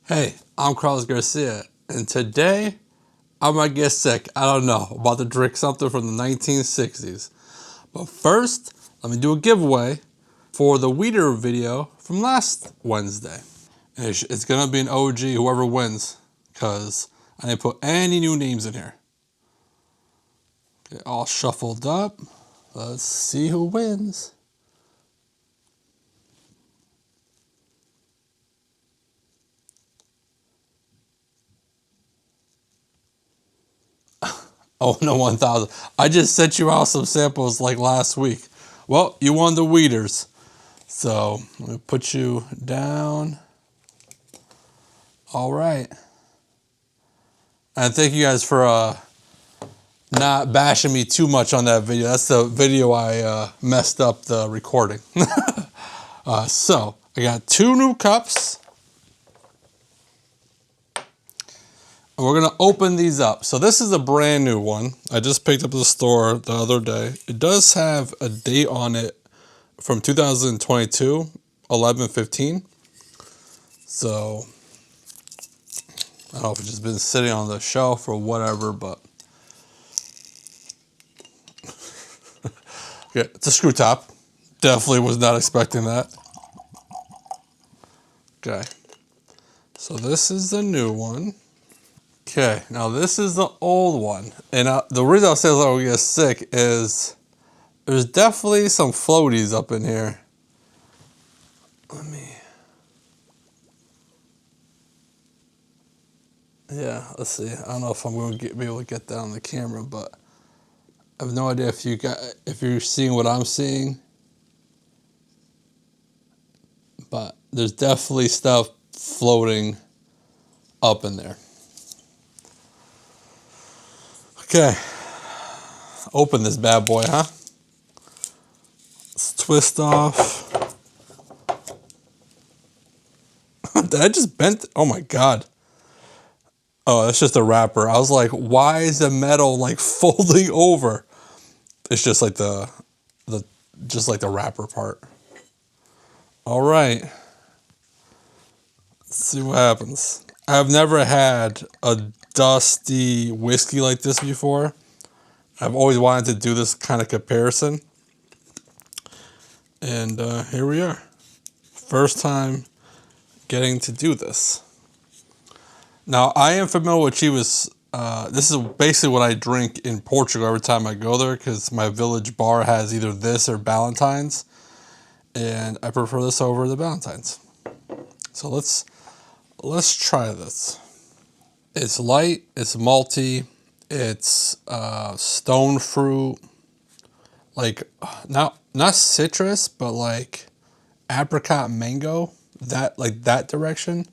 Hey, I'm Carlos Garcia, and today I might get sick. I don't know. I'm about to drink something from the 1960s. But first, let me do a giveaway for the Weeder video from last Wednesday. And it's going to be an OG, whoever wins, because I didn't put any new names in here. Okay, all shuffled up. Let's see who wins. Oh, no, 1,000. I just sent you out some samples like last week. Well, you won the Weeders. So, let me put you down. All right. And thank you guys for not bashing me too much on that video. That's the video I messed up the recording. So, I got 2 new cups. And we're going to open these up. So this is a brand new one. I just picked up at the store the other day. It does have a date on it from 2022, 11/15. So I don't know if it's just been sitting on the shelf or whatever, but okay, it's a screw top. Definitely was not expecting that. Okay. So this is the new one. Okay, now this is the old one. And the reason I say I was get sick is there's definitely some floaties up in here. Let me... Yeah, let's see. I don't know if I'm going to be able to get that on the camera, but I have no idea if you're seeing what I'm seeing. But there's definitely stuff floating up in there. Okay. Open this bad boy, huh? Let's twist off. Did I just bent? Oh my God. Oh, that's just a wrapper. I was like, why is the metal like folding over? It's just like the wrapper part. All right. Let's see what happens. I've never had a dusty whiskey like this before. I've always wanted to do this kind of comparison. And here we are. First time getting to do this. Now, I am familiar with Chivas. This is basically what I drink in Portugal every time I go there because my village bar has either this or Ballantine's. And I prefer this over the Ballantine's. So let's try this. It's light, it's malty, it's stone fruit, like not citrus, but like apricot mango, that direction.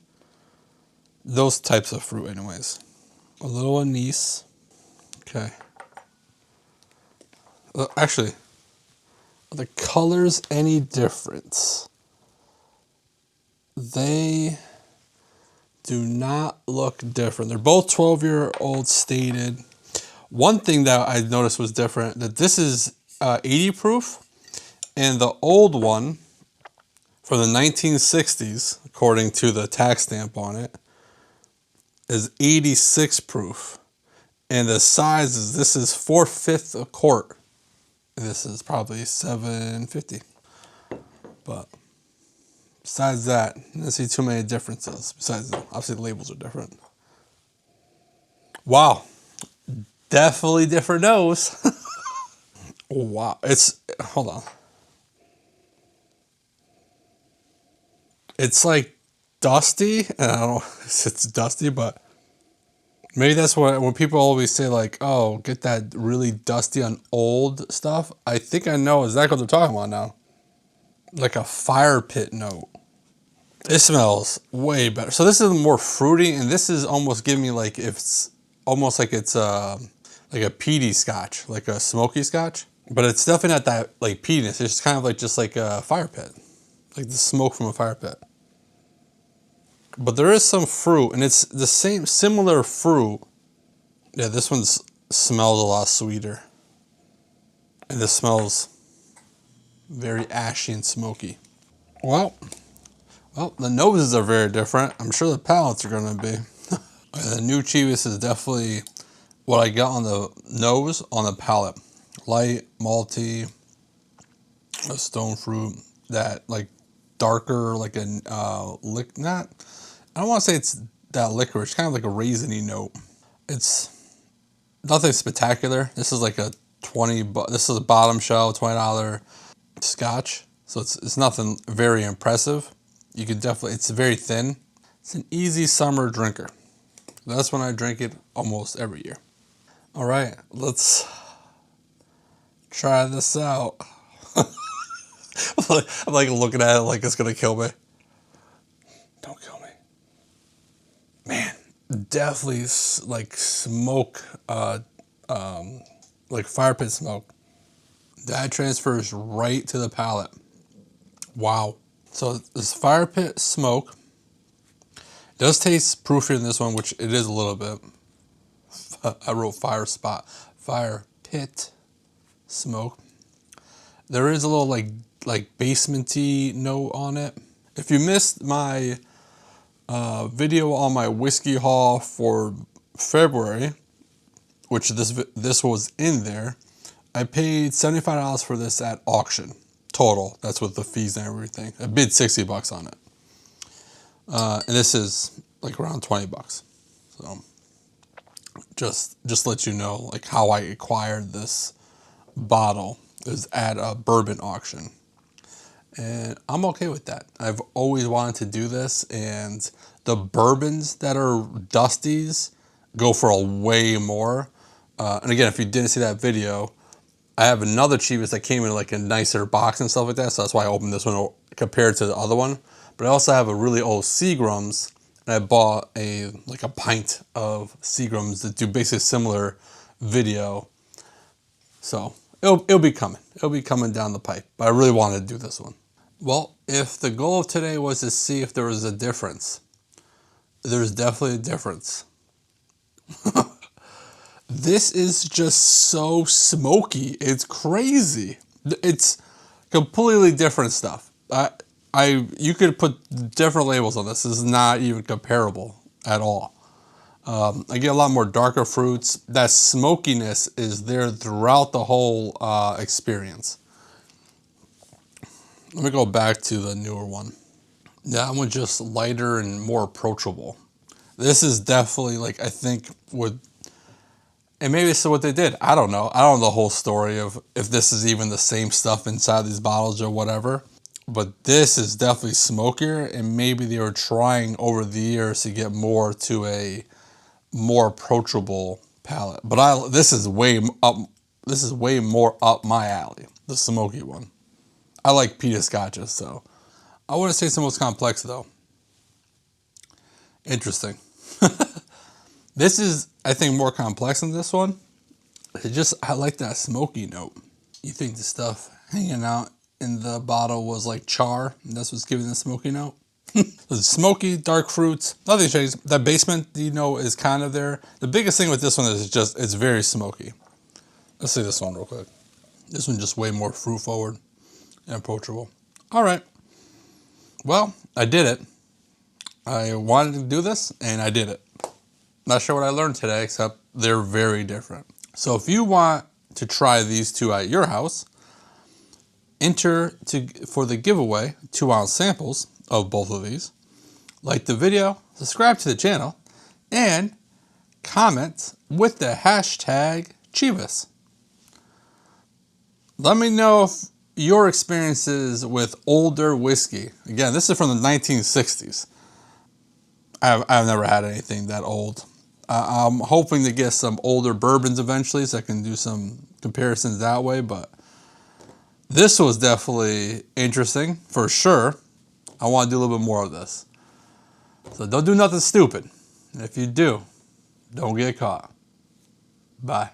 Those types of fruit anyways. A little anise. Okay. Actually, are the colors any difference? They do not look different. They're both 12-year-old stated. One thing that I noticed was different, that this is 80 proof, and the old one from the 1960s, according to the tax stamp on it, is 86 proof. And the size is, this is 4/5 a quart. And this is probably 750. But besides that, I don't see too many differences. Besides, obviously the labels are different. Wow. Definitely different nose. Wow. Hold on. It's like dusty. And I don't know if it's dusty, but maybe that's when people always say like, oh, get that really dusty on old stuff. I think I know exactly what they're talking about now. Like a fire pit note. It smells way better. So this is more fruity, and this is almost giving me like it's almost like it's like a peaty scotch, like a smoky scotch. But it's definitely not that like peatiness. It's kind of like just like a fire pit, like the smoke from a fire pit. But there is some fruit, and it's the similar fruit. Yeah, this one smells a lot sweeter, and this smells very ashy and smoky. Well, Well, the noses are very different. I'm sure the palates are going to be. The new Chivas is definitely what I got on the nose, on the palate. Light, malty, a stone fruit, that like darker, like a not. I don't want to say it's that licorice, kind of like a raisiny note. It's nothing spectacular. This is like a 20. This is a bottom shelf $20 Scotch, so it's nothing very impressive. You can definitely, it's very thin. It's an easy summer drinker. That's when I drink it almost every year. All right, let's try this out. I'm like looking at it like it's gonna kill me. Don't kill me, man. Definitely like smoke, like fire pit smoke. That transfers right to the palate. Wow. So this fire pit smoke does taste proofier than this one, which it is a little bit. I wrote fire pit smoke. There is a little like basementy note on it. If you missed my video on my whiskey haul for February, which this was in there, I paid $75 for this at auction total. That's with the fees and everything. I bid $60 on it, and this is like around $20. So just let you know like how I acquired this bottle. It was at a bourbon auction, and I'm okay with that. I've always wanted to do this, and the bourbons that are dusties go for a way more. And again, if you didn't see that video, I have another Chivas that came in like a nicer box and stuff like that, so that's why I opened this one compared to the other one. But I also have a really old Seagram's, and I bought a pint of Seagram's that do basically a similar video. So it'll be coming. It'll be coming down the pipe. But I really wanted to do this one. Well, if the goal of today was to see if there was a difference, there's definitely a difference. This is just so smoky. It's crazy. It's completely different stuff. You could put different labels on this. This is not even comparable at all. I get a lot more darker fruits. That smokiness is there throughout the whole experience. Let me go back to the newer one. That one's just lighter and more approachable. This is definitely like, I think would. And maybe this is what they did. I don't know. I don't know the whole story of if this is even the same stuff inside these bottles or whatever. But this is definitely smokier, and maybe they were trying over the years to get more to a more approachable palate. But this is way more up my alley, the smoky one. I like peated scotches, so I wouldn't say it's the most complex though. Interesting. This is, I think, more complex than this one. I like that smoky note. You think the stuff hanging out in the bottle was like char, and that's what's giving the smoky note? Smoky, dark fruits, nothing changed. That basement, is kind of there. The biggest thing with this one is it's very smoky. Let's see this one real quick. This one just way more fruit forward and approachable. All right. Well, I did it. I wanted to do this, and I did it. Not sure what I learned today, except they're very different. So if you want to try these two at your house, enter for the giveaway 2-ounce samples of both of these. Like the video, subscribe to the channel, and comment with the hashtag Chivas. Let me know if your experiences with older whiskey. Again, this is from the 1960s. I've never had anything that old. I'm hoping to get some older bourbons eventually so I can do some comparisons that way, but this was definitely interesting for sure. I want to do a little bit more of this. So don't do nothing stupid. And if you do, don't get caught. Bye.